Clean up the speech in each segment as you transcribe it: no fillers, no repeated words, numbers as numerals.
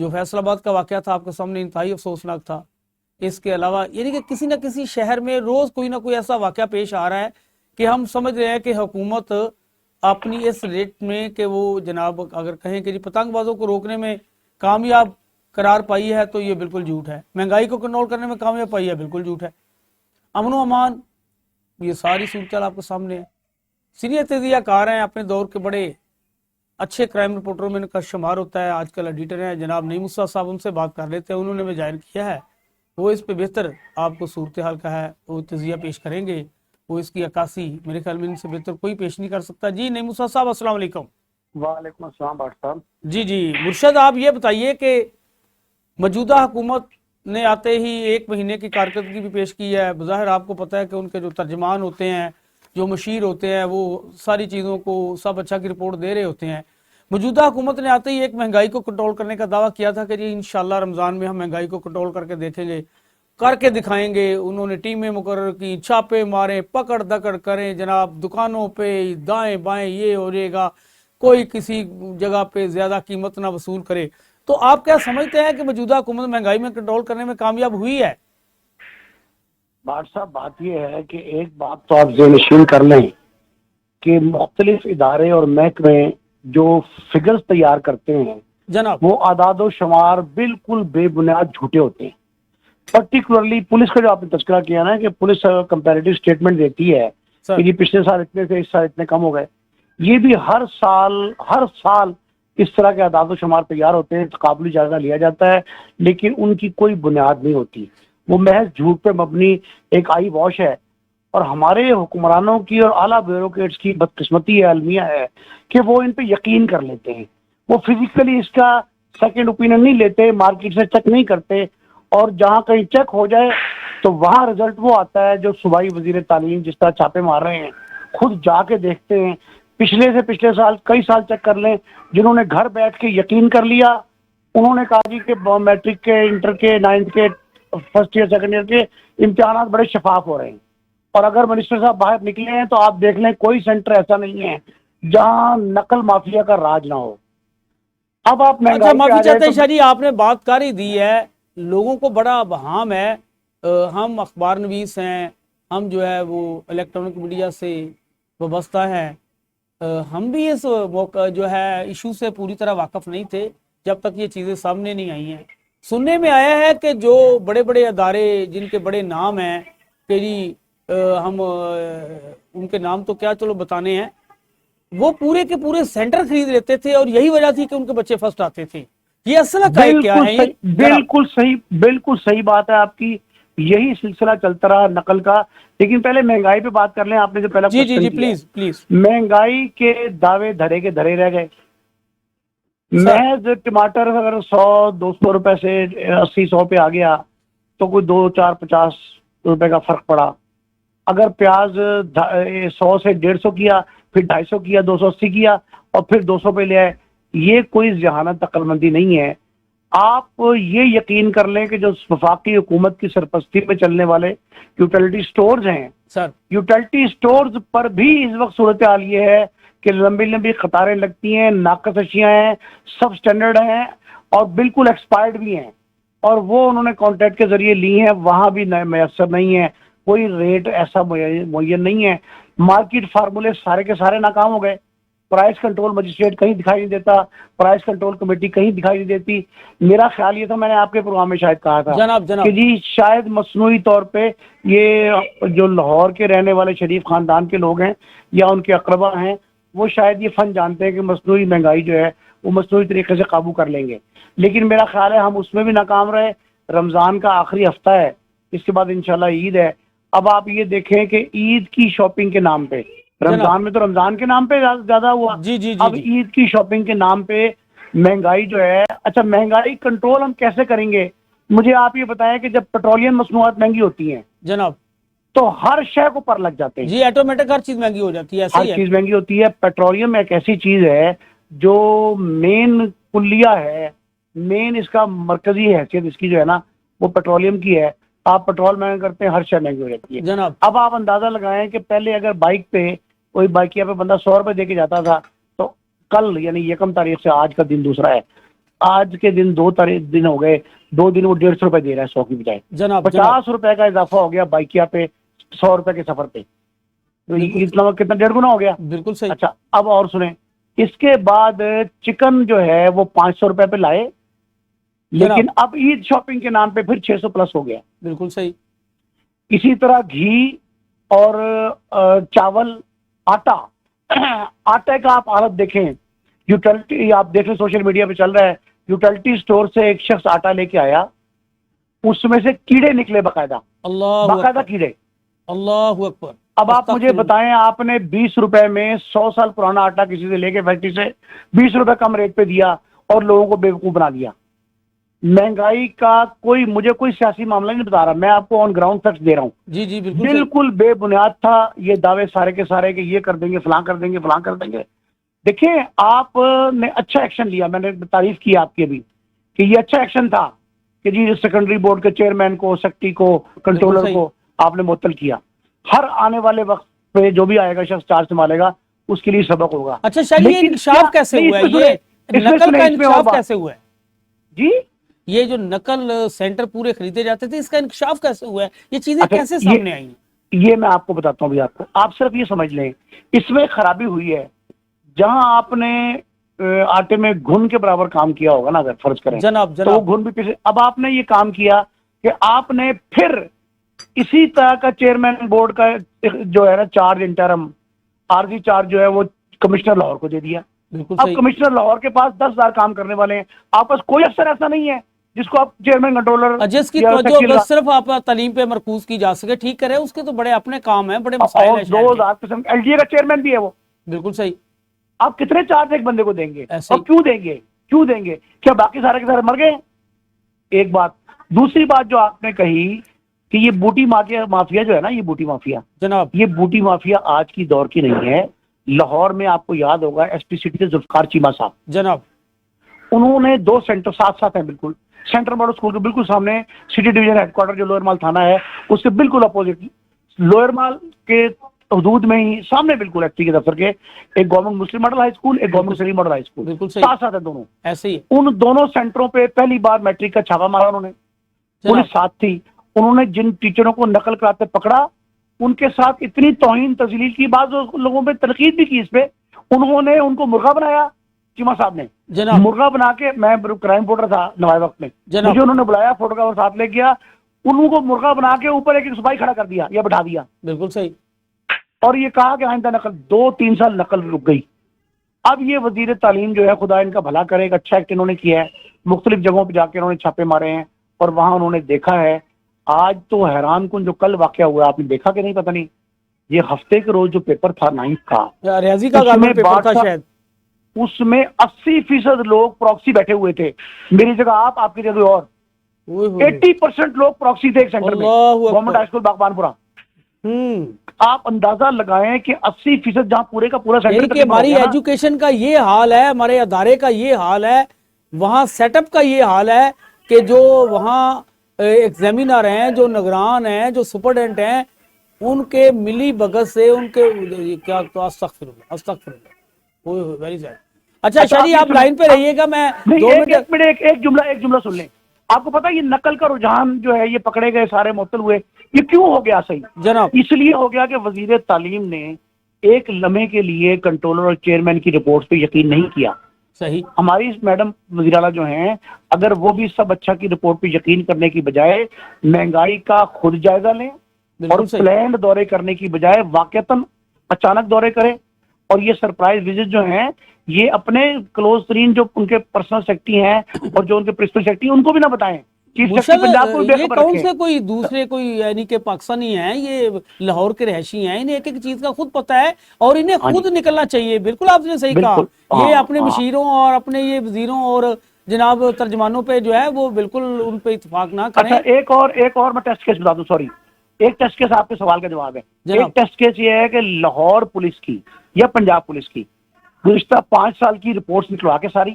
جو فیصل آباد کا واقعہ تھا آپ کے سامنے انتہائی افسوسناک تھا. اس کے علاوہ یعنی کہ کسی نہ کسی شہر میں روز کوئی نہ کوئی ایسا واقعہ پیش آ رہا ہے کہ ہم سمجھ رہے ہیں کہ حکومت اپنی اس ریٹ میں کہ وہ جناب اگر کہیں کہ پتنگ بازوں کو روکنے میں کامیاب قرار پائی ہے تو یہ بالکل جھوٹ ہے. مہنگائی کو کنٹرول کرنے میں کامیاب پائی ہے، بالکل جھوٹ ہے. امن و امان، یہ ساری صورتحال آپ کے سامنے ہے. سینئر تجزیہ کار ہیں، اپنے دور کے بڑے اچھے کرائم رپورٹروں میں ان کا شمار ہوتا ہے. آج کل ایڈیٹر ہیں جناب نعیم استاد صاحب، ان سے بات کر لیتے ہیں. انہوں نے جائن کیا ہے، وہ اس پہ بہتر آپ کو صورتحال کا ہے وہ تجزیہ پیش کریں گے. وہ اس کی عکاسی میرے خیال میں ان سے بہتر کوئی پیش نہیں کر سکتا. جی نعیم استاد صاحب السلام علیکم. وعلیکم السلام ڈاکٹر صاحب. جی مرشد، آپ یہ بتائیے کہ موجودہ حکومت نے آتے ہی 1 مہینے کی کارکردگی بھی پیش کی ہے. بظاہر آپ کو پتہ ہے کہ ان کے جو ترجمان ہوتے ہیں، جو مشیر ہوتے ہیں، وہ ساری چیزوں کو سب اچھا کی رپورٹ دے رہے ہوتے ہیں. موجودہ حکومت نے آتے ہی ایک مہنگائی کو کنٹرول کرنے کا دعویٰ کیا تھا کہ جی انشاءاللہ رمضان میں ہم مہنگائی کو کنٹرول کر کے دیکھیں گے، کر کے دکھائیں گے. انہوں نے ٹیمیں مقرر کی، چھاپے مارے، پکڑ دکڑ کریں جناب، دکانوں پہ دائیں بائیں یہ ہو جائے گا، کوئی کسی جگہ پہ زیادہ قیمت نہ وصول کرے. تو آپ کیا سمجھتے ہیں کہ موجودہ حکومت مہنگائی میں کنٹرول کرنے میں کامیاب ہوئی ہے؟ ڈاکٹر صاحب بات یہ ہے کہ ایک بات تو آپ ذہن نشین کر لیں کہ مختلف ادارے اور محکمے جو فگرز تیار کرتے ہیں جناب وہ اعداد و شمار بالکل بے بنیاد جھوٹے ہوتے ہیں. پرٹیکولرلی پولیس کا جو آپ نے تذکرہ کیا نا کہ پولیس کمپیریٹیو اسٹیٹمنٹ دیتی ہے کہ جی پچھلے سال اتنے تھے، اس سال اتنے کم ہو گئے. یہ بھی ہر سال اس طرح کے اعداد و شمار تیار ہوتے ہیں، تقابلی جائزہ لیا جاتا ہے، لیکن ان کی کوئی بنیاد نہیں ہوتی. وہ محض جھوٹ پہ مبنی ایک آئی واش ہے. اور ہمارے حکمرانوں کی اور اعلیٰ بیوروکریٹس کی بدقسمتی ہے، المیہ ہے کہ وہ ان پہ یقین کر لیتے ہیں. وہ فزیکلی اس کا سیکنڈ اوپینین نہیں لیتے، مارکیٹ سے چیک نہیں کرتے، اور جہاں کہیں چیک ہو جائے تو وہاں رزلٹ وہ آتا ہے جو صوبائی وزیر تعلیم جس طرح چھاپے مار رہے ہیں خود جا کے دیکھتے ہیں. پچھلے سال کئی سال چیک کر لیں، جنہوں نے گھر بیٹھ کے یقین کر لیا انہوں نے کہا جی کہ میٹرک کے، انٹر کے، 9th کے، فرسٹ ایئر سیکنڈ ایئر کے امتحانات بڑے شفاف ہو رہے ہیں. اور اگر منسٹر صاحب باہر نکلے ہیں تو آپ دیکھ لیں کوئی سینٹر ایسا نہیں ہے جہاں نقل مافیا کا راج نہ ہو. اب آپ اچھا مہنگائی پہ معافی آ جائے چاہتے ہیں تو شاہ جی، آپ نے بات کر ہی دی ہے، لوگوں کو بڑا ابہام ہے. ہم اخبار نویس ہیں، ہم جو ہے وہ الیکٹرانک میڈیا سے وابستہ ہیں. ہم بھی اس موقع جو ہے ایشو سے پوری طرح واقف نہیں تھے جب تک یہ چیزیں سامنے نہیں آئی ہیں. سننے میں آیا ہے کہ جو بڑے بڑے ادارے جن کے بڑے نام ہیں کہ جی ہم ان کے نام تو کیا چلو بتانے ہیں، وہ پورے کے پورے سینٹر خرید لیتے تھے اور یہی وجہ تھی کہ ان کے بچے فرسٹ آتے تھے. یہ اصل حقائق کیا ہے؟ بالکل صحیح بات ہے آپ کی. یہی سلسلہ چلتا رہا نقل کا. لیکن پہلے مہنگائی پہ بات کر لیں. آپ نے جو پہلا جی کوشچن کیا پلیز. مہنگائی کے دعوے دھرے کے دھرے رہ گئے. محض ٹماٹر اگر 100-200 روپے سے 80-100 پہ آ گیا تو کوئی 2-4-50 روپے کا فرق پڑا. اگر پیاز 100 سے 150 کیا، پھر 250 کیا، 280 کیا اور پھر 200 پہ لے آئے. یہ کوئی ذہانت عقل مندی نہیں ہے. آپ یہ یقین کر لیں کہ جو وفاقی حکومت کی سرپرستی میں چلنے والے یوٹیلٹی سٹورز ہیں سر، یوٹیلٹی سٹورز پر بھی اس وقت صورتحال یہ ہے کہ لمبی لمبی قطاریں لگتی ہیں، ناقص اشیاء ہیں، سب سٹینڈرڈ ہیں اور بالکل ایکسپائرڈ بھی ہیں، اور وہ انہوں نے کانٹریکٹ کے ذریعے لی ہیں، وہاں بھی میسر نہیں ہے، کوئی ریٹ ایسا معین نہیں ہے. مارکیٹ فارمولے سارے کے سارے ناکام ہو گئے. پرائس کنٹرول مجسٹریٹ کہیں دکھائی نہیں دیتا، پرائس کنٹرول کمیٹی کہیں دکھائی نہیں دیتی. میرا خیال یہ تھا، میں نے آپ کے پروگرام میں شاید کہا تھا جناب کہ جی شاید مصنوعی طور پہ یہ جو لاہور کے رہنے والے شریف خاندان کے لوگ ہیں یا ان کے اقربا ہیں وہ شاید یہ فن جانتے ہیں کہ مصنوعی مہنگائی جو ہے وہ مصنوعی طریقے سے قابو کر لیں گے. لیکن میرا خیال ہے ہم اس میں بھی ناکام رہے. رمضان کا آخری ہفتہ ہے، اس کے بعد انشاءاللہ عید ہے. اب آپ یہ دیکھیں کہ عید کی شاپنگ کے نام پہ، رمضان میں تو رمضان کے نام پہ زیادہ ہوا، اب عید کی شاپنگ کے نام پہ مہنگائی جو ہے. اچھا مہنگائی کنٹرول ہم کیسے کریں گے؟ مجھے آپ یہ بتائیں کہ جب پیٹرولیم مصنوعات مہنگی ہوتی ہیں جناب تو ہر شے کو پر لگ جاتے ہیں. جی آٹومیٹک ہر چیز مہنگی ہو جاتی ہے. ہر چیز مہنگی ہوتی ہے. پیٹرولیم ایک ایسی چیز ہے جو مین کلیہ ہے، مین اس کا مرکزی حیثیت اس کی جو ہے نا وہ پیٹرولیم کی ہے. آپ پیٹرول مہنگا کرتے ہیں، ہر شے مہنگی ہو جاتی ہے جناب. اب آپ اندازہ لگائیں کہ پہلے اگر بائک پہ کوئی بائکیا پہ بندہ 100 روپے دے کے جاتا تھا تو کل یعنی 1 تاریخ سے آج کا دن دوسرا ہے، آج کے دن 2 دن ہو گئے، 2 دن وہ 150 روپے دے رہا ہے 100 کی بجائے، جناب 50 روپے کا اضافہ ہو گیا بائکیا پہ 100 روپے کے سفر پہ، اتنا کتنا 1.5 گنا ہو گیا. بالکل صحیح. اچھا اب اور سنیں، اس کے بعد چکن جو ہے وہ 500 روپے پہ لائے، لیکن اب عید شاپنگ کے نام پہ پھر 600 پلس ہو گیا. بالکل صحیح. اسی طرح گھی اور چاول، آٹا، آٹے کا آپ حالت دیکھیں، یوٹیلٹی آپ دیکھیں سوشل میڈیا پہ چل رہا ہے، یوٹیلٹی سٹور سے ایک شخص آٹا لے کے آیا، اس میں سے کیڑے نکلے باقاعدہ، اللہ باقاعدہ اکبر، کیڑے. اللہ اکبر. اب آپ مجھے بتائیں، آپ نے 20 روپے میں 100 سال پرانا آٹا کسی سے لے کے فیکٹری سے 20 روپے کم ریٹ پہ دیا اور لوگوں کو بیوقوف بنا دیا. مہنگائی کا مجھے کوئی سیاسی معاملہ نہیں بتا رہا، میں آپ کو آن گراؤنڈ فیکٹس دے رہا ہوں. جی جی بالکل بالکل بے بنیاد تھا یہ دعوے سارے کے سارے کہ یہ کر دیں گے، فلاں کر دیں گے، فلاں کر دیں گے. دیکھیں آپ نے اچھا ایکشن لیا، میں نے تعریف کی آپ کی ابھی کہ یہ اچھا ایکشن تھا کہ جی سیکنڈری بورڈ کے چیئرمین کو، سیکٹری کو، کنٹرولر کو آپ نے معطل کیا. ہر آنے والے وقت پہ جو بھی آئے گا شخص چارج سنبھالے گا اس کے لیے سبق ہوگا. اچھا شاہ یہ انکشاف کیسے ہوا ہے، یہ نقل کا انکشاف کیسے ہوا ہے؟ جی یہ جو نقل سینٹر پورے خریدے جاتے تھے، اس کا انکشاف کیسے ہوا ہے؟ یہ چیزیں کیسے سامنے آئی؟ یہ میں آپ کو بتاتا ہوں. آپ صرف یہ سمجھ لیں اس میں خرابی ہوئی ہے. جہاں آپ نے آٹے میں گھن کے برابر کام کیا ہوگا نا، اگر فرض کریں تو وہ گھن بھی پیچھے. اب آپ نے یہ کام کیا کہ آپ نے پھر اسی طرح کا چیئرمین بورڈ کا جو ہے نا چارج، انٹرم عارضی چارج جو ہے وہ کمشنر لاہور کو دے دیا. اب کمشنر لاہور کے پاس 10,000 کام کرنے والے ہیں، آپ پاس کوئی افسر ایسا نہیں ہے جس کو آپ چیئرمین کنٹرولر جس کی توجہ صرف آپ تعلیم پہ مرکوز کی جا سکے. ٹھیک کرے، اس کے تو بڑے اپنے کام ہیں، بڑے مسائل ہیں. 2,000 قسم ایل ڈی اے کا چیئرمین بھی ہے وہ. بالکل صحیح. آپ کتنے چارج ایک بندے کو دیں گے اور کیوں دیں گے؟ کیا باقی سارے کے سارے مر گئے؟ ایک بات. دوسری بات جو آپ نے کہی کہ یہ بوٹی مافیا جو ہے نا، یہ بوٹی مافیا جناب، یہ بوٹی مافیا آج کی دور کی نہیں ہے. لاہور میں آپ کو یاد ہوگا ایس پی سٹی سے ذوالفقار چیمہ صاحب جناب، انہوں نے 2 سینٹر ساتھ ہیں، بالکل سینٹرل ماڈل اسکول کے بالکل سامنے سٹی ڈویژن ہیڈ کوارٹر جو لوئر مال تھانہ ہے اس سے بالکل اپوزٹ، لوئر مال کے حدود میں ہی سامنے بالکل ایف ٹی کے دفتر کے ایک گورنمنٹ مسلم ماڈل ہائی اسکول، ایک گورنمنٹ مسلم ماڈل ہائی اسکول ساتھ ہیں دونوں. ایسے ہی ان دونوں سینٹروں پہ پہلی بار میٹرک کا چھاپا مارا انہوں نے. پولیس ساتھ تھی. انہوں نے جن ٹیچروں کو نقل کراتے پکڑا ان کے ساتھ اتنی توہین تذلیل کی، بعض لوگوں پہ تنقید بھی کی اس پہ. انہوں نے ان کو مرغا بنایا، چیمہ صاحب نے مرغا بنا کے، میں کرائم رپورٹر تھا نوائے وقت میں، مجھے انہوں نے بلایا، فوٹوگرافر ساتھ لے گیا، انہوں کو مرغا بنا کے اوپر ایک سپاہی کھڑا کر دیا یا بٹھا دیا. بالکل صحیح. اور یہ کہا کہ آئندہ نقل، 2-3 سال نقل رک گئی. اب یہ وزیر تعلیم جو ہے خدا ان کا بھلا کرے، ایک اچھا ایکٹ انہوں نے کیا ہے، مختلف جگہوں پہ جا کے انہوں نے چھاپے مارے ہیں اور وہاں انہوں نے دیکھا ہے. آج تو حیران کن جو کل واقعہ ہوا، آپ نے دیکھا کہ نہیں پتہ نہیں، یہ ہفتے کے روز جو پیپر تھا 9th کا، ریاضی کا پیپر تھا شاید، اس میں 80% لوگ پراکسی بیٹھے ہوئے تھے. میری جگہ آپ کی جگہ اور 80% لوگ پراکسی تھے ایک سینٹر میں، گورنمنٹ ہائی اسکول باغبان پورا. آپ اندازہ لگائیں کہ 80% جہاں پورے کا پورا سینٹر، کہ ہماری ایجوکیشن کا یہ حال ہے، ہمارے ادارے کا یہ حال ہے، وہاں سیٹ اپ کا یہ حال ہے کہ جو وہاں ایگزامینر ہیں، جو نگران ہیں، جو سپرڈنٹ ہیں، ان کے ملی بگت سے ان کے کیا تو استغفر اللہ ویری سیڈ. اچھا شاہ جی آپ لائن پہ رہیے گا، میں 2 منٹ ایک جملہ سن لیں. آپ کو پتا یہ نقل کا رجحان جو ہے، یہ پکڑے گئے سارے معطل ہوئے، یہ کیوں ہو گیا؟ صحیح جناب، اس لیے ہو گیا کہ وزیر تعلیم نے ایک لمحے کے لیے کنٹرولر اور چیئرمین کی رپورٹ پہ یقین نہیں کیا. صحیح. ہماری میڈم وزیر اعلیٰ جو ہیں، اگر وہ بھی سب اچھا کی رپورٹ پہ یقین کرنے کی بجائے مہنگائی کا خود جائزہ لیں اور پلانڈ دورے کرنے کی بجائے واقعتاً اچانک دورے کریں، اور یہ سرپرائز وزٹ جو ہیں یہ اپنے کلوز ترین جو ان کے پرسنل سیکرٹری ہیں اور جو ان کے پرنسپل سیکرٹری ان کو بھی نہ بتائیں. چیف سیکرٹری پنجاب کو یہ کون سے کوئی دوسرے کوئی یعنی کہ پاکستانی ہیں، یہ لاہور کے رہائشی ہیں، انہیں ایک ایک چیز کا خود پتہ ہے اور انہیں خود نکلنا چاہیے. بالکل آپ نے صحیح کہا. یہ اپنے مشیروں اور اپنے یہ وزیروں اور جناب ترجمانوں پہ جو ہے وہ بالکل ان پہ اتفاق نہ کریں. ایک اور میں ٹیسٹ کیس بتا دوں، سوری، ایک ٹیسٹ کیس آپ کے سوال کا جواب ہے. ایک ٹیسٹ کیس یہ ہے کہ لاہور پولیس کی یا پنجاب پولیس کی گزشتہ 5 سال کی رپورٹس نکلوا کے ساری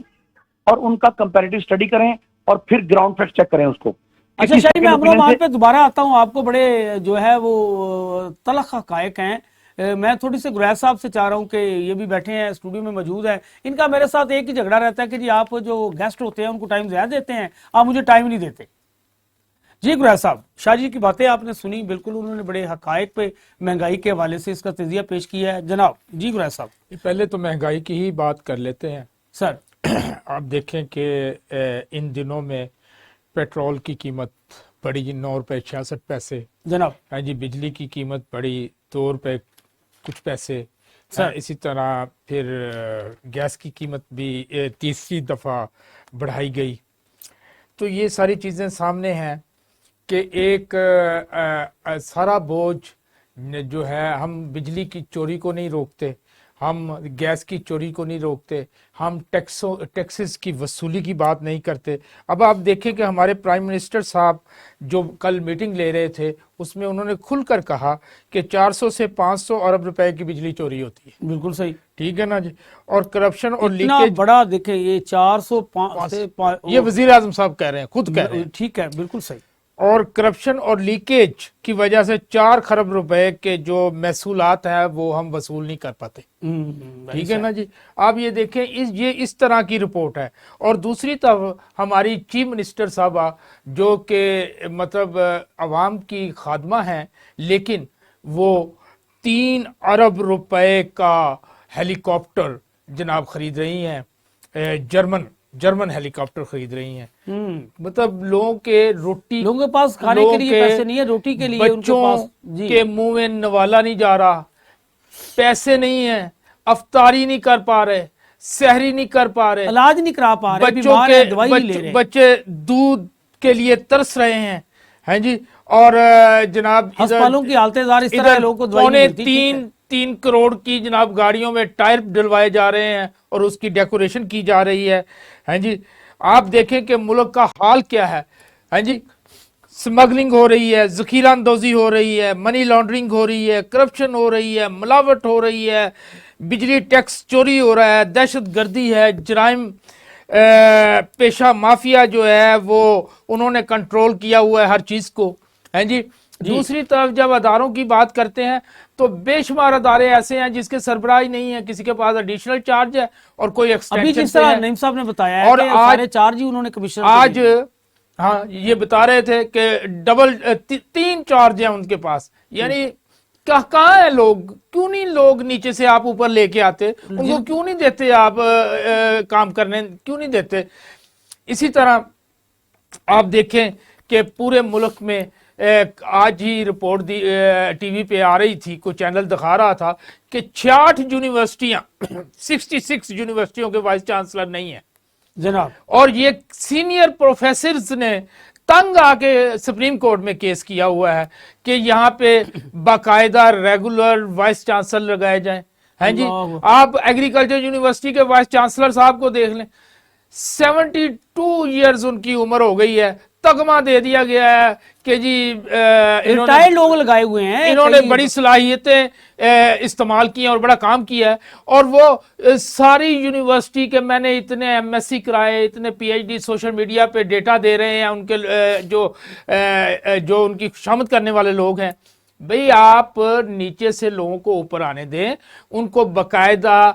اور ان کا کمپیریٹیو اسٹڈی کریں اور پھر گراؤنڈ فیکٹ چیک کریں اس کو. اچھا شاہی میں امرومان پہ دوبارہ آتا ہوں، آپ کو بڑے جو ہے وہ تلخ حقائق ہیں میں تھوڑی سی گریز صاحب سے چاہ رہا ہوں کہ یہ بھی بیٹھے ہیں اسٹوڈیو میں موجود ہے. ان کا میرے ساتھ ایک ہی جھگڑا رہتا ہے کہ جی آپ جو گیسٹ ہوتے ہیں ان کو ٹائم زیادہ دیتے ہیں, آپ مجھے ٹائم نہیں دیتے. جی گریز صاحب, شاہ جی کی باتیں آپ نے سنی, بالکل انہوں نے بڑے حقائق پہ مہنگائی کے حوالے سے اس کا تجزیہ پیش کیا ہے. جناب جی گریز صاحب, پہلے تو مہنگائی کی ہی بات کر لیتے ہیں. سر آپ دیکھیں کہ ان دنوں میں پیٹرول کی قیمت بڑی 9 روپے 66 پیسے, جناب, ہاں جی, بجلی کی قیمت بڑی 2 روپے کچھ پیسے, سر اسی طرح پھر گیس کی قیمت بھی تیسری دفعہ بڑھائی گئی. تو یہ ساری چیزیں سامنے ہیں کہ ایک سارا بوجھ جو ہے, ہم بجلی کی چوری کو نہیں روکتے, ہم گیس کی چوری کو نہیں روکتے, ہم ٹیکسز کی وصولی کی بات نہیں کرتے. اب آپ دیکھیں کہ ہمارے پرائم منسٹر صاحب جو کل میٹنگ لے رہے تھے اس میں انہوں نے کھل کر کہا کہ 400 سے 500 ارب روپے کی بجلی چوری ہوتی ہے. بالکل صحیح, ٹھیک ہے نا جی. اور کرپشن اور اتنا لیکیج, بڑا دیکھیں یہ 405 سے یہ وزیر اعظم صاحب کہہ رہے ہیں, خود کہہ رہے ہیں. ٹھیک ہے, بالکل صحیح. اور کرپشن اور لیکیج کی وجہ سے 4 خرب روپے کے جو محصولات ہیں وہ ہم وصول نہیں کر پاتے. ٹھیک ہے نا جی. آپ یہ دیکھیں یہ اس طرح کی رپورٹ ہے. اور دوسری طرف ہماری چیف منسٹر صاحبہ جو کہ مطلب عوام کی خادمہ ہیں, لیکن وہ 3 ارب روپے کا ہیلی کاپٹر جناب خرید رہی ہیں, جرمن ہیلی کاپٹر خرید رہی ہیں. مطلب لوگوں کے پاس کھانے کے لیے پیسے نہیں ہے, روٹی کے لیے ان کے پاس کے منہ میں نوالا نہیں جا رہا, پیسے نہیں ہیں, افطاری نہیں کر پا رہے, سحری نہیں کر پا رہے, علاج نہیں کرا پا رہے, بچوں کے بچے دودھ کے لیے ترس رہے ہیں. ہاں جی. اور جناب ہسپتالوں کی حالتیں اس طرح ہے, لوگوں کو دوائی نہیں ملتی. 3 کروڑ کی جناب گاڑیوں میں ٹائر ڈلوائے جا رہے ہیں اور اس کی ڈیکوریشن کی جا رہی ہے. ہاں جی. آپ دیکھیں کہ ملک کا حال کیا ہے. ہاں جی. سمگلنگ ہو رہی ہے, ذخیرہ اندوزی ہو رہی ہے, منی لانڈرنگ ہو رہی ہے, کرپشن ہو رہی ہے, ملاوٹ ہو رہی ہے, بجلی ٹیکس چوری ہو رہا ہے, دہشت گردی ہے, جرائم پیشہ مافیا جو ہے وہ انہوں نے کنٹرول کیا ہوا ہے ہر چیز کو. ہیں جی. دوسری طرف جب اداروں کی بات کرتے ہیں تو بے شمار ادارے ایسے ہیں جس کے سربراہی نہیں ہے, کسی کے پاس ایڈیشنل چارج ہے اور کوئی ایکسٹینشن. ابھی جس طرح نعیم صاحب نے بتایا ہے اور کہ سارے چارج ہی انہوں نے کمیشنر آج ہاں یہ بتا رہے تھے کہ ڈبل 3 چارج ہیں ان کے پاس. یعنی کہاں ہیں لوگ, کیوں نہیں لوگ نیچے سے آپ اوپر لے کے آتے, ان کو کیوں نہیں دیتے آپ کام کرنے, کیوں نہیں دیتے. اسی طرح آپ دیکھیں کہ پورے ملک میں آج ہی رپورٹ ٹی وی پہ آ رہی تھی, کوئی چینل دکھا رہا تھا کہ 66 یونیورسٹیاں 66 یونیورسٹیوں کے وائس چانسلر نہیں ہیں جناب. اور یہ سینئر پروفیسرز نے تنگ آ کے سپریم کورٹ میں کیس کیا ہوا ہے کہ یہاں پہ باقاعدہ ریگولر وائس چانسلر لگائے جائیں. ہیں جی. آپ ایگریکلچر یونیورسٹی کے وائس چانسلر صاحب کو دیکھ لیں, 72 ایئرز ان کی عمر ہو گئی ہے, تگمہ دے دیا گیا ہے کہ جی ریٹائرڈ لوگ لگائے ہوئے ہیں, انہوں نے بڑی صلاحیتیں استعمال کی ہیں اور بڑا کام کیا ہے. اور وہ ساری یونیورسٹی کے میں نے اتنے ایم ایس سی کرائے, اتنے P H D social media پہ ڈیٹا دے رہے ہیں ان کے جو ان کی خوشامد کرنے والے لوگ ہیں. بھئی آپ نیچے سے لوگوں کو اوپر آنے دیں, ان کو باقاعدہ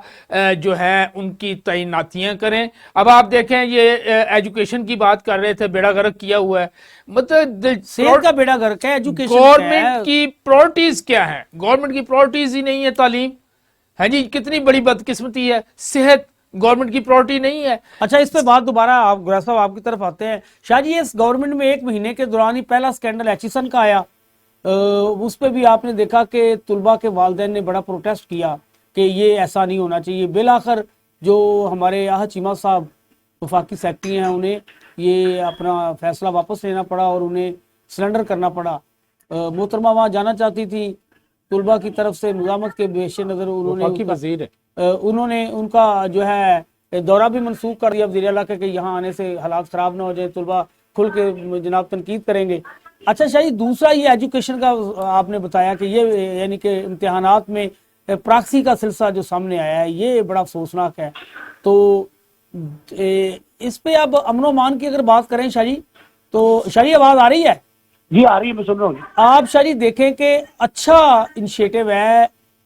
جو ہے ان کی تعیناتیاں کریں. اب آپ دیکھیں یہ ایجوکیشن کی بات کر رہے تھے, بیڑا غرق کیا ہوا ہے. مطلب صحت کا بیڑا غرق ہے, ایجوکیشن گورنمنٹ کی پرائرٹیز کیا ہیں؟ گورنمنٹ کی پرائرٹیز ہی نہیں ہے تعلیم. ہے جی, کتنی بڑی بدقسمتی ہے. صحت گورنمنٹ کی پرائرٹی نہیں ہے. اچھا اس پہ بات دوبارہ آپ گریز صاحب آپ کی طرف آتے ہیں. شاہ جی اس گورنمنٹ میں 1 مہینے کے دوران ہی پہلا سکینڈل ایچیسن کا آیا, اس پہ بھی آپ نے دیکھا کہ طلباء کے والدین نے بڑا پروٹیسٹ کیا کہ یہ ایسا نہیں ہونا چاہیے. بالآخر جو ہمارے چیمہ صاحب وفاقی سیکرٹری ہیں انہیں یہ اپنا فیصلہ واپس لینا پڑا اور انہیں سلنڈر کرنا پڑا. محترمہ وہاں جانا چاہتی تھی, طلباء کی طرف سے مزاحمت کے پیش نظر انہوں نے ان کا جو ہے دورہ بھی منسوخ کر دیا وزیر اعلیٰ کہ یہاں آنے سے حالات خراب نہ ہو جائے, طلباء کھل کے جناب تنقید کریں گے. اچھا شاہی دوسرا یہ ایجوکیشن کا آپ نے بتایا کہ یہ یعنی کہ امتحانات میں پراکسی کا سلسلہ جو سامنے آیا ہے یہ بڑا افسوسناک ہے. تو اس پہ اب امن و امان کی اگر بات کریں شاہ جی, تو شاہ جی آواز آ رہی ہے؟ جی آ رہی ہے, میں سن رہا ہوں. آپ شاہ جی دیکھیں کہ اچھا انیشیٹو ہے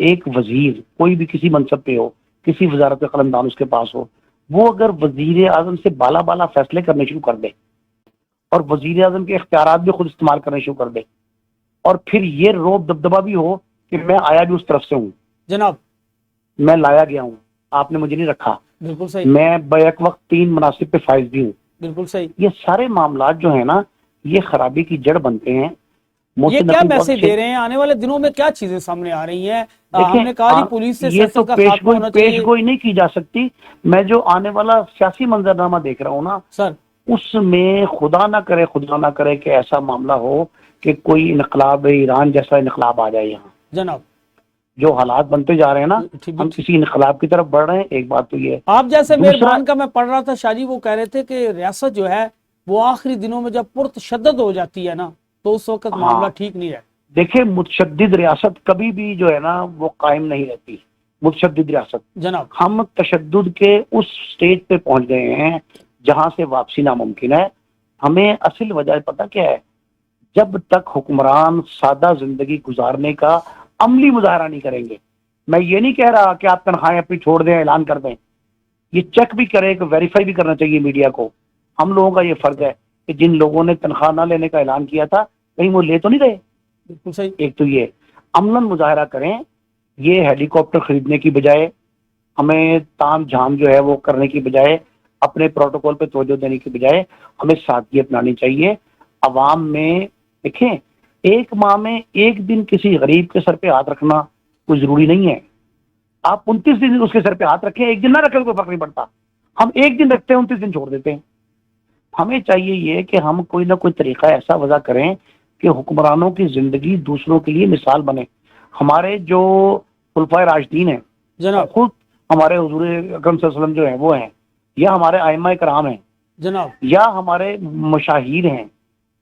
ایک وزیر کوئی بھی کسی منصب پہ ہو, کسی وزارت کا قلمدان اس کے پاس ہو, وہ اگر وزیر اعظم سے بالا بالا فیصلے کرنے شروع کر دے اور وزیر اعظم کے اختیارات بھی خود استعمال کرنے شروع کر دے, اور پھر یہ روب دبدبا بھی ہو کہ میں آیا بھی اس طرف سے ہوں, جناب میں لایا گیا ہوں, آپ نے مجھے نہیں رکھا, بالکل صحیح, میں بیک وقت 3 مناصب پہ فائز بھی ہوں, بالکل صحیح. یہ سارے معاملات جو ہیں نا یہ خرابی کی جڑ بنتے ہیں. یہ محسن کیا نقوی بہت میسج اچھے- دے رہے ہیں؟ آنے والے دنوں میں کیا چیزیں سامنے آ رہی ہیں؟ دیکھیں، ہم نے کہا جی پولیس سے یہ سیاست تو کا خاتمہ ہونا پیش چاہیے. گوئی نہیں کی جا سکتی. میں جو آنے والا سیاسی منظرنامہ دیکھ رہا ہوں نا, سر اس میں خدا نہ کرے کہ ایسا معاملہ ہو کہ کوئی انقلاب ایران جیسا انقلاب آ جائے یہاں. جناب, جو حالات بنتے جا رہے ہیں نا, ٹھیک ہم ٹھیک. کسی انقلاب کی طرف بڑھ رہے ہیں, ایک بات تو یہ ہے. آپ جیسے دوسرا- مہربان کا میں پڑھ رہا تھا شاہ جی, وہ کہہ رہے تھے کہ ریاست جو ہے وہ آخری دنوں میں جب پرتشدد ہو جاتی ہے نا تو اس وقت معاملہ ٹھیک نہیں ہے. دیکھیں, متشدد ریاست کبھی بھی جو ہے نا وہ قائم نہیں رہتی. متشدد ریاست, جناب ہم تشدد کے اس سٹیج پہ پہنچ گئے ہیں جہاں سے واپسی ناممکن ہے. ہمیں اصل وجہ پتہ کیا ہے؟ جب تک حکمران سادہ زندگی گزارنے کا عملی مظاہرہ نہیں کریں گے. میں یہ نہیں کہہ رہا کہ آپ تنخواہیں اپنی چھوڑ دیں, اعلان کر دیں, یہ چیک بھی کریں, کہ ویریفائی بھی کرنا چاہیے میڈیا کو. ہم لوگوں کا یہ فرض ہے کہ جن لوگوں نے تنخواہ نہ لینے کا اعلان کیا تھا کہیں وہ لے تو نہیں رہے. بالکل صحیح. ایک تو یہ عملاً مظاہرہ کریں, یہ ہیلی کاپٹر خریدنے کی بجائے, ہمیں تام جھام جو ہے وہ کرنے کی بجائے, اپنے پروٹوکول پہ توجہ دینے کی بجائے ہمیں سادگی اپنانی چاہیے. عوام میں دیکھیں, ایک ماہ میں ایک دن کسی غریب کے سر پہ ہاتھ رکھنا کوئی ضروری نہیں ہے. آپ 29 دن اس کے سر پہ ہاتھ رکھیں, ایک دن نہ رکھیں کوئی فرق نہیں پڑتا. ہم ایک دن رکھتے ہیں, 29 دن چھوڑ دیتے ہیں. ہمیں چاہیے یہ کہ ہم کوئی نہ کوئی طریقہ ایسا وضع کریں کہ حکمرانوں کی زندگی دوسروں کے لیے مثال بنے. ہمارے جو خلفائے راشدین ہیں, جناب خود ہمارے حضور اکرم صلی اللہ علیہ وسلم جو ہیں وہ ہیں, یا ہمارے ائمہ کرام ہیں, جناب یا ہمارے مشاہیر ہیں,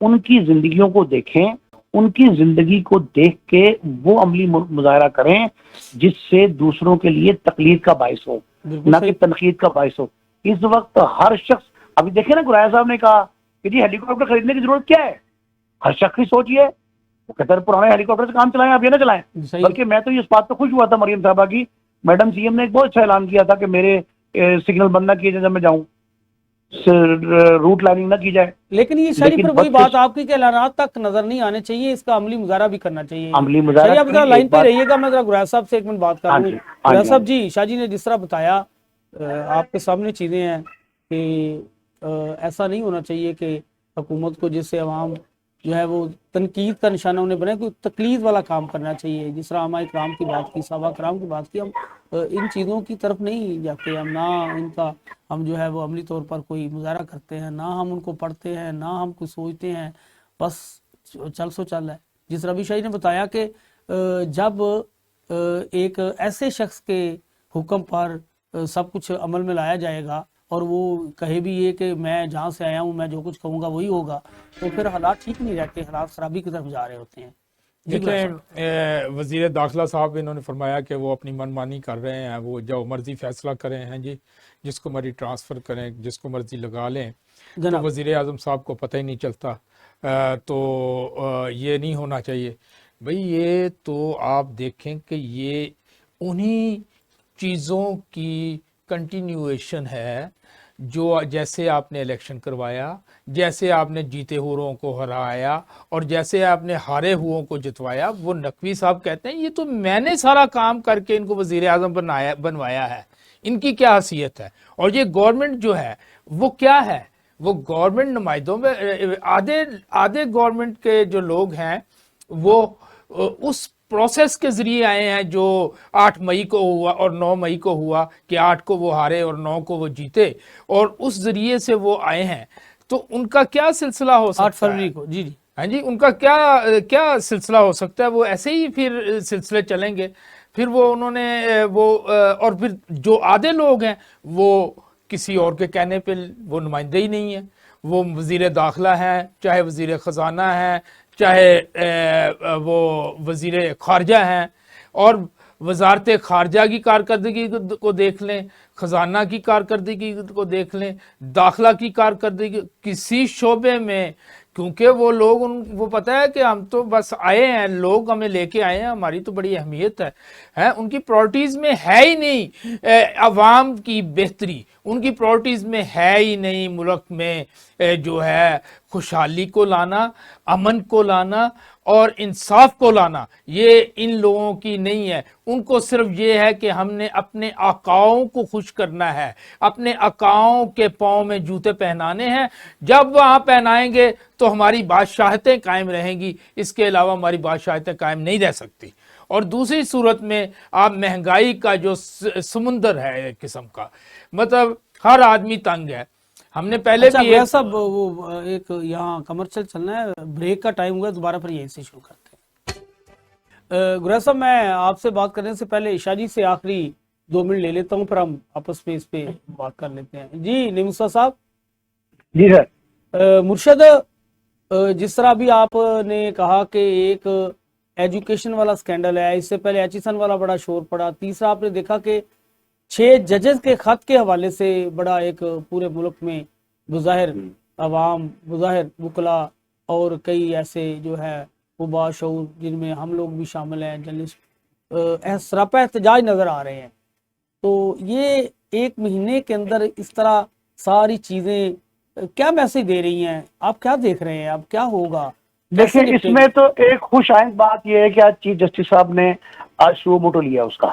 ان کی زندگیوں کو دیکھیں, ان کی زندگی کو دیکھ کے وہ عملی مظاہرہ کریں جس سے دوسروں کے لیے تقلید کا باعث ہو, بالکل نہ صحیح. کہ تنقید کا باعث ہو. اس وقت ہر شخص, ابھی دیکھیں نا گرائے صاحب نے کہا کہ جی ہیلی کاپٹر خریدنے کی ضرورت کیا ہے, ہر شخص کی سوچ یہ ہے, وہ کہتے ہیں پرانے ہیلی کاپٹر سے کام چلائیں, آپ یہ نہ چلائیں. صحیح. بلکہ میں تو اس بات پہ خوش ہوا تھا مریم صاحبہ کی, میڈم سی ایم نے ایک بہت اچھا اعلان کیا تھا کہ میرے سگنل بند نہ کیے جائے جب میں جاؤں, روٹ لائننگ نہ کی جائے. لیکن یہ شاہی لیکن پر وہی بات آپ کی کہ اعلانات تک نظر نہیں آنے چاہیے, اس کا عملی مظاہرہ بھی کرنا چاہیے. عملی مظاہرہ شاہی, آپ ذرا کریں. لائن ایک پہ بات- رہیے گا, میں ذرا گرائے صاحب سے ایک منٹ بات کر ہاں لوں. جی, ہاں گرائے جی, صاحب جی, شاہ جی نے جس طرح بتایا, آپ کے سامنے چیزیں ہیں کہ ایسا نہیں ہونا چاہیے کہ حکومت کو جس سے عوام جو ہے وہ تنقید کا نشانہ انہیں بنے, کوئی تقلید والا کام کرنا چاہیے. جس طرح علماء کرام کی بات کی, صحابہ کرام کی بات کی, ہم ان چیزوں کی طرف نہیں جاتے, ہم نہ ان کا ہم جو ہے وہ عملی طور پر کوئی مظاہرہ کرتے ہیں, نہ ہم ان کو پڑھتے ہیں, نہ ہم کوئی سوچتے ہیں, بس چل سو چل ہے. جس ربی شاہی نے بتایا کہ جب ایک ایسے شخص کے حکم پر سب کچھ عمل میں لایا جائے گا اور وہ کہے بھی یہ کہ میں جہاں سے آیا ہوں میں جو کچھ کہوں گا وہی ہوگا, تو پھر حالات ٹھیک نہیں رہتے, حالات خرابی کی طرف جا رہے ہوتے ہیں. دیکھیں, وزیر داخلہ صاحب انہوں نے فرمایا کہ وہ اپنی من مانی کر رہے ہیں, وہ جو مرضی فیصلہ کریں ہیں جی, جس کو مرضی ٹرانسفر کریں, جس کو مرضی لگا لیں, تو وزیر اعظم صاحب کو پتہ ہی نہیں چلتا. تو یہ نہیں ہونا چاہیے بھئی. یہ تو آپ دیکھیں کہ یہ انہی چیزوں کی کنٹینیویشن ہے جو جیسے آپ نے الیکشن کروایا, جیسے آپ نے جیتے ہوئوں کو ہرایا, اور جیسے آپ نے ہارے ہوئوں کو جتوایا. وہ نقوی صاحب کہتے ہیں یہ تو میں نے سارا کام کر کے ان کو وزیر اعظم بنوایا ہے, ان کی کیا حیثیت ہے. اور یہ گورنمنٹ جو ہے وہ کیا ہے, وہ گورنمنٹ نمائندوں میں آدھے گورنمنٹ کے جو لوگ ہیں وہ اس پروسیس کے ذریعے آئے ہیں جو 8 مئی کو ہوا اور 9 مئی کو ہوا, کہ 8 کو وہ ہارے اور 9 کو وہ جیتے, اور اس ذریعے سے وہ آئے ہیں. تو ان کا کیا سلسلہ ہو سکتا ہے 8 فروری کو, جی جی ہاں جی, ان کا کیا سلسلہ ہو سکتا ہے. وہ ایسے ہی پھر سلسلے چلیں گے. پھر وہ انہوں نے اور پھر جو آدھے لوگ ہیں وہ کسی اور کے کہنے پہ وہ نمائندے ہی نہیں ہیں. وہ وزیر داخلہ ہیں, چاہے وزیر خزانہ ہیں, چاہے وہ وزیر خارجہ ہیں, اور وزارت خارجہ کی کارکردگی کو دیکھ لیں, خزانہ کی کارکردگی کو دیکھ لیں, داخلہ کی کارکردگی, کسی شعبے میں کیونکہ وہ لوگ وہ پتہ ہے کہ ہم تو بس آئے ہیں، لوگ ہمیں لے کے آئے ہیں، ہماری تو بڑی اہمیت ہے ان کی پرائرٹیز میں ہے ہی نہیں عوام کی بہتری، ان کی پرائرٹیز میں ہے ہی نہیں ملک میں جو ہے خوشحالی کو لانا، امن کو لانا اور انصاف کو لانا، یہ ان لوگوں کی نہیں ہے۔ ان کو صرف یہ ہے کہ ہم نے اپنے آقاؤں کو خوش کرنا ہے، اپنے آقاؤں کے پاؤں میں جوتے پہنانے ہیں، جب وہاں پہنائیں گے تو ہماری بادشاہتیں قائم رہیں گی، اس کے علاوہ ہماری بادشاہتیں قائم نہیں رہ سکتی۔ اور دوسری صورت میں آپ مہنگائی کا جو سمندر ہے ایک قسم کا، مطلب ہر آدمی تنگ ہے۔ ہم نے پہلے اچھا بھی گویا صاحب وہ ایک یہاں کمرشل چلنا ہے، بریک کا ٹائم ہوا ہے، دوبارہ پھر یہیں سے شروع کرتے ہیں۔ گویا صاحب میں آپ سے بات کرنے سے پہلے عشاء جی سے آخری 2 منٹ لے لیتا ہوں، پھر ہم آپس میں اس پہ بات کر لیتے ہیں۔ جی نعیم صاحب۔ جی سر۔ مرشد، جس طرح بھی آپ نے کہا کہ ایک ایجوکیشن والا سکینڈل ہے، اس سے پہلے ایچیسن والا بڑا شور پڑا، تیسرا آپ نے دیکھا کہ 6 ججز کے خط کے حوالے سے بڑا ایک پورے ملک میں بظاہر عوام، بظاہر وکلا اور کئی ایسے جو ہے وہ باشعور جن میں ہم لوگ بھی شامل ہیں، جرنلسٹ سراپا احتجاج نظر آ رہے ہیں۔ تو یہ 1 مہینے کے اندر اس طرح ساری چیزیں کیا میسج دے رہی ہیں؟ آپ کیا دیکھ رہے ہیں؟ اب کیا ہوگا؟ دیکھیں اس میں تو ایک خوش آئند بات یہ ہے کہ آج چیف جسٹس صاحب نے آج سو موٹو لیا اس کا،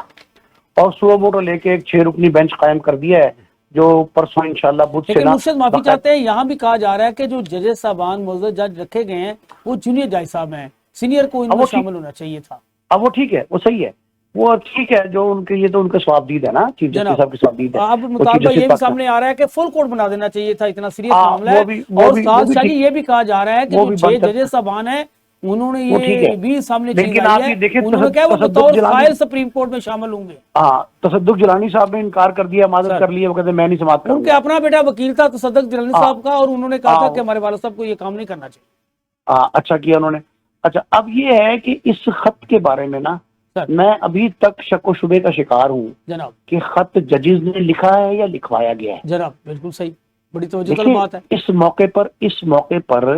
اور سو موٹو لے کے ایک 6 رکنی بینچ قائم کر دیا ہے جو پرسوں انشاءاللہ بدھ سے لیکن مرشد معافی چاہتے ہیں، یہاں بھی کہا جا رہا ہے کہ جو ججز صاحبان معزز جج رکھے گئے ہیں وہ جونیئر جج صاحب ہیں، سینئر کو ان میں شامل ہونا چاہیے تھا۔ اب وہ ٹھیک ہے، وہ صحیح ہے، وہ ٹھیک ہے، جو ان کے یہ تو ان کا ثوابدید ہے نا، چیف جسٹس صاحب کے ثوابدید ہے۔ اب مطالبہ یہ بھی سامنے آ رہا ہے کہ فل کورٹ بنا دینا چاہیے تھا، اتنا سیریس معاملہ ہے۔ اور ساتھ شاہ جی یہ بھی کہا جا رہا ہے کہ جو 6 ججز صاحبان ہیں انہوں نے یہ بھی سامنے چیز آئی ہے، انہوں نے کہا وہ بطور فائل سپریم کورٹ میں شامل ہوں گے۔ ہاں، تصدق جیلانی صاحب نے انکار کر دیا، معذرت کر لیا، وہ کہتے ہیں میں نہیں سماعت کروں ان کے اپنا بیٹا وکیل تھا تصدق جیلانی صاحب کا، اور انہوں نے کہا تھا کہ ہمارے والد صاحب کو یہ کام نہیں کرنا چاہیے۔ اچھا کیا انہوں نے۔ اچھا اب یہ ہے کہ اس خط کے بارے میں نا میں ابھی تک شک و شبے کا شکار ہوں جناب کہ خط ججز نے لکھا ہے یا لکھوایا گیا ہے۔ جناب بالکل صحیح، بڑی توجہ طلب بات ہے۔ اس موقع پر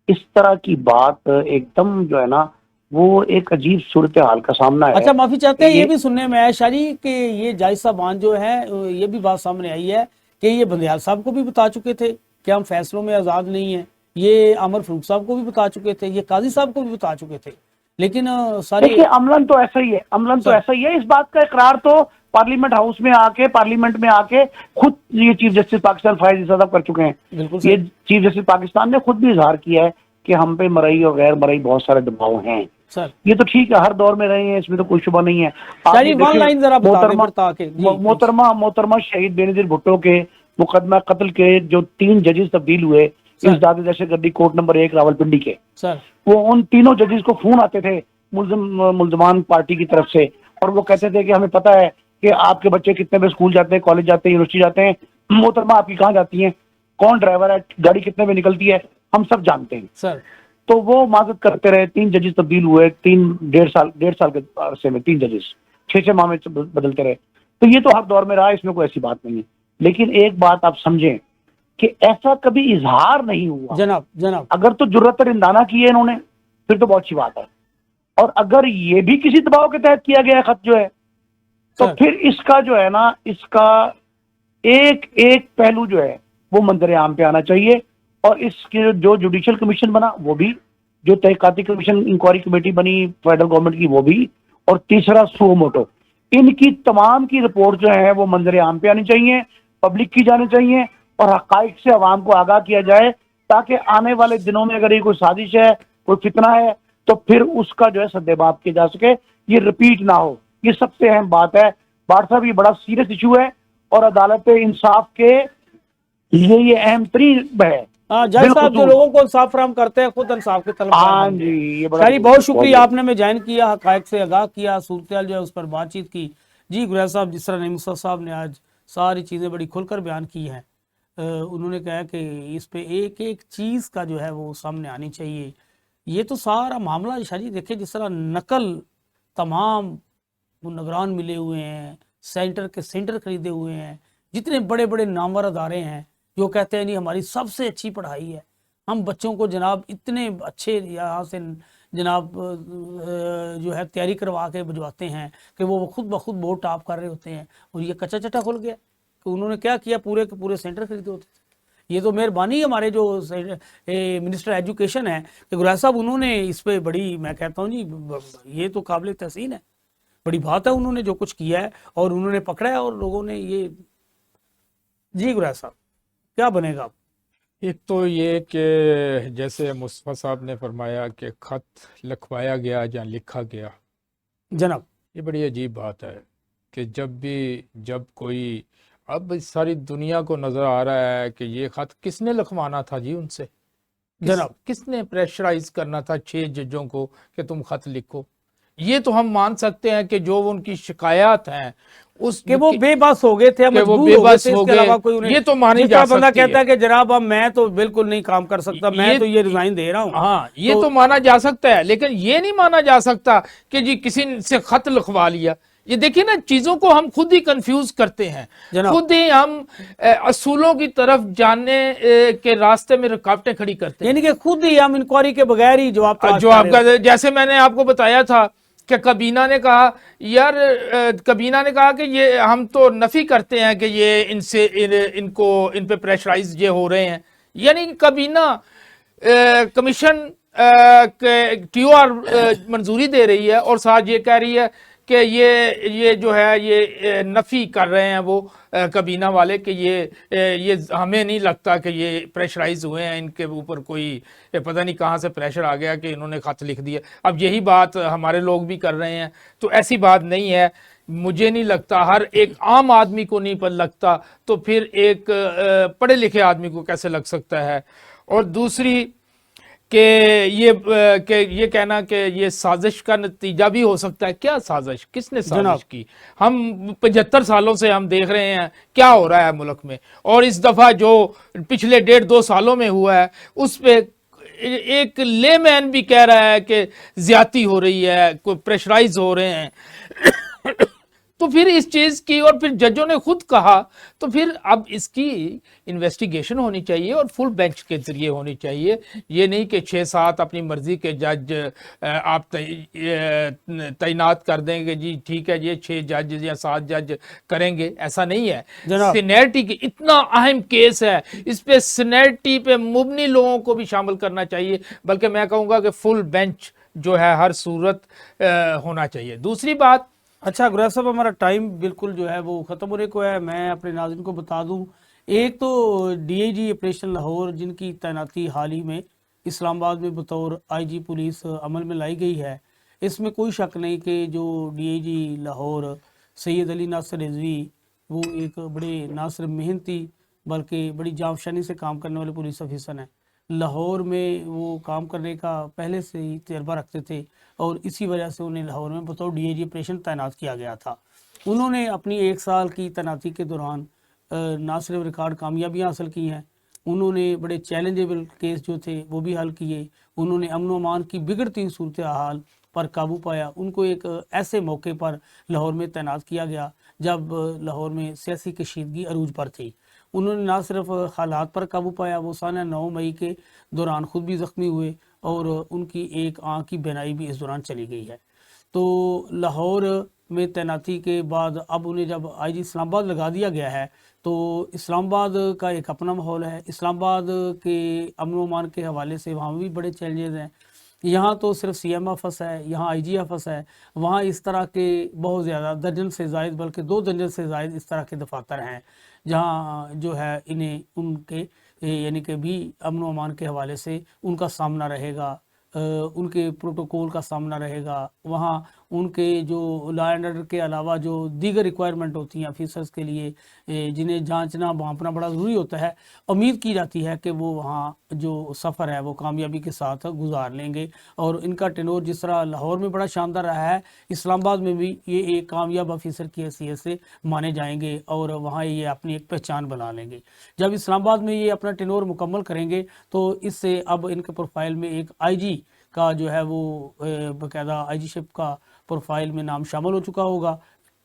اس طرح کی بات ایک دم جو ہے نا وہ ایک عجیب صورتحال کا سامنا ہے۔ اچھا معافی چاہتے ہیں، یہ بھی سننے میں ہے شاہ جی کہ یہ جائز صاحبان جو ہے یہ بھی بات سامنے آئی ہے کہ یہ بندیال صاحب کو بھی بتا چکے تھے کہ ہم فیصلوں میں آزاد نہیں ہیں، یہ عامر فاروق صاحب کو بھی بتا چکے تھے، یہ قاضی صاحب کو بھی بتا چکے تھے، لیکن دیکھیے عملاً تو ایسا ہی ہے، اس بات کا اقرار تو پارلیمنٹ ہاؤس میں آ کے، پارلیمنٹ میں آ کے خود یہ چیف جسٹس پاکستان فائز عیسیٰ صاحب کر چکے ہیں۔ یہ چیف جسٹس پاکستان نے خود بھی اظہار کیا ہے کہ ہم پہ مرئی اور غیر مرئی بہت سارے دباؤ ہیں۔ یہ تو ٹھیک ہے، ہر دور میں رہے ہیں، اس میں تو کوئی شبہ نہیں ہے۔ محترمہ شہید بے نظیر بھٹو کے مقدمہ قتل کے جو 3 ججز تبدیل ہوئے امداد دہشت گردی کورٹ نمبر 1 راولپنڈی کے، وہ ان تینوں ججز کو فون آتے تھے ملزمان پارٹی کی طرف سے، اور وہ کہتے تھے کہ ہمیں پتہ ہے کہ آپ کے بچے کتنے بجے اسکول جاتے ہیں، کالج جاتے ہیں، یونیورسٹی جاتے ہیں، محترمہ آپ کی کہاں جاتی ہیں، کون ڈرائیور ہے، گاڑی کتنے بجے نکلتی ہے، ہم سب جانتے ہیں۔ تو وہ معذرت کرتے رہے، 3 ججز تبدیل ہوئے، 1.5 سال کے عرصے میں 3 ججز 6 ماہ میں بدلتے رہے۔ تو یہ تو ہر دور میں رہا، اس میں کوئی ایسی بات نہیں ہے، لیکن ایک بات آپ سمجھیں کہ ایسا کبھی اظہار نہیں ہوا۔ جناب اگر تو جرأت رندانہ کی ہے انہوں نے پھر تو بہت اچھی بات ہے، اور اگر یہ بھی کسی دباؤ کے تحت کیا گیا ہے خط جو ہے، تو پھر اس کا جو ہے نا، اس کا ایک پہلو جو ہے وہ منظر عام پہ آنا چاہیے، اور اس کے جو جوڈیشل کمیشن بنا وہ بھی، جو تحقیقاتی کمیشن انکوائری کمیٹی بنی فیڈرل گورنمنٹ کی وہ بھی، اور تیسرا سو موٹو، ان کی تمام کی رپورٹ جو ہے وہ منظر عام پہ آنی چاہیے، پبلک کی جانی چاہیے، اور حقائق سے عوام کو آگاہ کیا جائے، تاکہ آنے والے دنوں میں اگر یہ کوئی سازش ہے، کوئی فتنہ ہے، تو پھر اس کا جو ہے سدباب کیا جا سکے، یہ ریپیٹ نہ ہو۔ یہ سب سے اہم بات ہے بار صاحب، یہ بڑا سیریس ایشو ہے، اور عدالت انصاف کے لیے یہ اہم ترین ہے۔ جج صاحب جو لوگوں کو انصاف فراہم کرتے ہیں خود انصاف کے طلبگار بن گئے۔ شاہی بہت شکریہ، آپ نے ہمیں جوائن کیا، حقائق سے آگاہ کیا، صورتحال جو ہے اس پر بات چیت کی۔ جی گریز صاحب، جس طرح نعیم صاحب نے آج ساری چیزیں بڑی کھل کر بیان کی ہیں، انہوں نے کہا کہ اس پہ ایک چیز کا جو ہے وہ سامنے آنی چاہیے۔ یہ تو سارا معاملہ شاہ جی دیکھیں، جس طرح نقل تمام نگران ملے ہوئے ہیں، سینٹر کے سینٹر خریدے ہوئے ہیں، جتنے بڑے بڑے نامور ادارے ہیں جو کہتے ہیں نہیں ہماری سب سے اچھی پڑھائی ہے، ہم بچوں کو جناب اتنے اچھے یہاں سے جناب جو ہے تیاری کروا کے بھجواتے ہیں کہ وہ خود بخود بورڈ ٹاپ کر رہے ہوتے ہیں، اور یہ کچا چٹا کھل گیا کہ انہوں نے کیا کیا، پورے کے پورے سینٹر خریدے ہوتے تھے۔ یہ تو مہربانی ہمارے جو منسٹر ایجوکیشن ہے کہ گرا صاحب، انہوں نے اس پہ بڑی، میں کہتا ہوں جی یہ تو قابل تحسین ہے، بڑی بات ہے انہوں نے جو کچھ کیا ہے اور انہوں نے پکڑا ہے اور لوگوں نے یہ۔ جی گرا صاحب کیا بنے گا؟ ایک تو یہ کہ جیسے مصطفیٰ صاحب نے فرمایا کہ خط لکھوایا گیا یا لکھا گیا، جناب یہ بڑی عجیب بات ہے کہ جب کوئی، اب ساری دنیا کو نظر آ رہا ہے کہ یہ خط کس نے لکھوانا تھا جی ان سے، جناب کس نے پریشرائز کرنا تھا 6 ججوں کو کہ تم خط لکھو؟ یہ تو ہم مان سکتے ہیں کہ جو ان کی شکایات ہیں اس کہ وہ بے بس ہو گئے تھے، کہ وہ مجبور بے ہو گئے بس تھے، اس ہو کے گئے، علاوہ کوئی انہیں، یہ تو مانی جس جا طرح بندہ سکتی کہتا ہے ہے کہ جناب اب میں تو بالکل نہیں کام کر سکتا، میں تو یہ ریزائن دے رہا ہوں۔ ہاں یہ تو مانا جا سکتا ہے، لیکن یہ نہیں مانا جا سکتا کہ جی کسی سے خط لکھوا لیا۔ یہ دیکھیں نا، چیزوں کو ہم خود ہی کنفیوز کرتے ہیں، جناب خود ہی ہم اصولوں کی طرف جاننے کے راستے میں رکاوٹیں کھڑی کرتے ہیں۔ یعنی کہ خود ہی ہم انکوائری کے بغیر ہی جواب تلاش جو کر آپ رہے کا، ہوتے ہیں۔ جیسے میں نے آپ کو بتایا تھا کہ کابینہ نے کہا، یار کابینہ نے کہا کہ یہ ہم تو نفی کرتے ہیں کہ یہ ان پہ پریشرائز یہ ہو رہے ہیں، یعنی کابینہ کمیشن ٹی او آر منظوری دے رہی ہے اور ساتھ یہ کہہ رہی ہے کہ یہ جو ہے یہ نفی کر رہے ہیں وہ کابینہ والے کہ یہ ہمیں نہیں لگتا کہ یہ پریشرائز ہوئے ہیں، ان کے اوپر کوئی پتہ نہیں کہاں سے پریشر آ گیا کہ انہوں نے خط لکھ دیا۔ اب یہی بات ہمارے لوگ بھی کر رہے ہیں، تو ایسی بات نہیں ہے، مجھے نہیں لگتا، ہر ایک عام آدمی کو نہیں لگتا، تو پھر ایک پڑھے لکھے آدمی کو کیسے لگ سکتا ہے؟ اور دوسری کہ یہ کہنا کہ یہ سازش کا نتیجہ بھی ہو سکتا ہے، کیا سازش؟ کس نے سازش کی؟ ہم 75 سالوں سے ہم دیکھ رہے ہیں کیا ہو رہا ہے ملک میں، اور اس دفعہ جو پچھلے 1.5-2 سالوں میں ہوا ہے اس پہ ایک لے مین بھی کہہ رہا ہے کہ زیادتی ہو رہی ہے، کوئی پریشرائز ہو رہے ہیں۔ تو پھر اس چیز کی، اور پھر ججوں نے خود کہا، تو پھر اب اس کی انویسٹیگیشن ہونی چاہیے اور فل بینچ کے ذریعے ہونی چاہیے، یہ نہیں کہ 6-7 اپنی مرضی کے جج آپ تعینات کر دیں گے، جی ٹھیک ہے یہ 6 جج یا 7 جج کریں گے، ایسا نہیں ہے۔ سینیرٹی کی اتنا اہم کیس ہے، اس پہ سینیرٹی پہ مبنی لوگوں کو بھی شامل کرنا چاہیے، بلکہ میں کہوں گا کہ فل بینچ جو ہے ہر صورت ہونا چاہیے۔ دوسری بات، اچھا گرا صاحب ہمارا ٹائم بالکل جو ہے وہ ختم ہونے کو ہے، میں اپنے ناظرین کو بتا دوں، ایک تو D I G operation Lahore جن کی تعیناتی حال ہی میں اسلام آباد میں بطور آئی جی پولیس عمل میں لائی گئی ہے، اس میں کوئی شک نہیں کہ جو ڈی آئی جی لاہور سید علی ناصر رضوی، وہ ایک بڑے نہ صرف محنتی بلکہ بڑی جانفشانی سے کام کرنے والے پولیس افیسر ہیں۔ لاہور میں وہ کام کرنے کا پہلے سے ہی تجربہ رکھتے تھے اور اسی وجہ سے انہیں لاہور میں بطور ڈی آئی جی آپریشن تعینات کیا گیا تھا۔ انہوں نے اپنی 1 سال کی تعیناتی کے دوران نہ صرف ریکارڈ کامیابیاں حاصل کی ہیں، انہوں نے بڑے چیلنجیبل کیس جو تھے وہ بھی حل کیے، انہوں نے امن و امان کی بگڑتی صورتحال پر قابو پایا۔ ان کو ایک ایسے موقع پر لاہور میں تعینات کیا گیا جب لاہور میں سیاسی کشیدگی عروج پر تھی۔ انہوں نے نہ صرف حالات پر قابو پایا، وہ سانہ 9 مئی کے دوران خود بھی زخمی ہوئے اور ان کی ایک آنکھ کی بینائی بھی اس دوران چلی گئی ہے۔ تو لاہور میں تعیناتی کے بعد اب انہیں جب آئی جی اسلام آباد لگا دیا گیا ہے تو اسلام آباد کا ایک اپنا ماحول ہے، اسلام آباد کے امن و امان کے حوالے سے وہاں بھی بڑے چیلنجز ہیں۔ یہاں تو صرف سی ایم آفس ہے، یہاں آئی جی آفس ہے، وہاں اس طرح کے بہت زیادہ درجن سے زائد، بلکہ 2 درجن سے زائد اس طرح کے دفاتر ہیں جہاں جو ہے انہیں ان کے یعنی کہ بھی امن و امان کے حوالے سے ان کا سامنا رہے گا، ان کے پروٹوکول کا سامنا رہے گا، وہاں ان کے جو لا اینڈ آرڈر کے علاوہ جو دیگر ریکوائرمنٹ ہوتی ہیں آفیسرز کے لیے جنہیں جانچنا بھانپنا بڑا ضروری ہوتا ہے، امید کی جاتی ہے کہ وہ وہاں جو سفر ہے وہ کامیابی کے ساتھ گزار لیں گے، اور ان کا ٹینور جس طرح لاہور میں بڑا شاندار رہا ہے، اسلام آباد میں بھی یہ ایک کامیاب آفیسر کی حیثیت سے مانے جائیں گے اور وہاں یہ اپنی ایک پہچان بنا لیں گے۔ جب اسلام آباد میں یہ اپنا ٹینور مکمل کریں گے تو اس سے اب ان کے پروفائل میں ایک آئی جی کا جو ہے وہ باقاعدہ آئی جی شپ کا پروفائل میں نام شامل ہو چکا ہوگا۔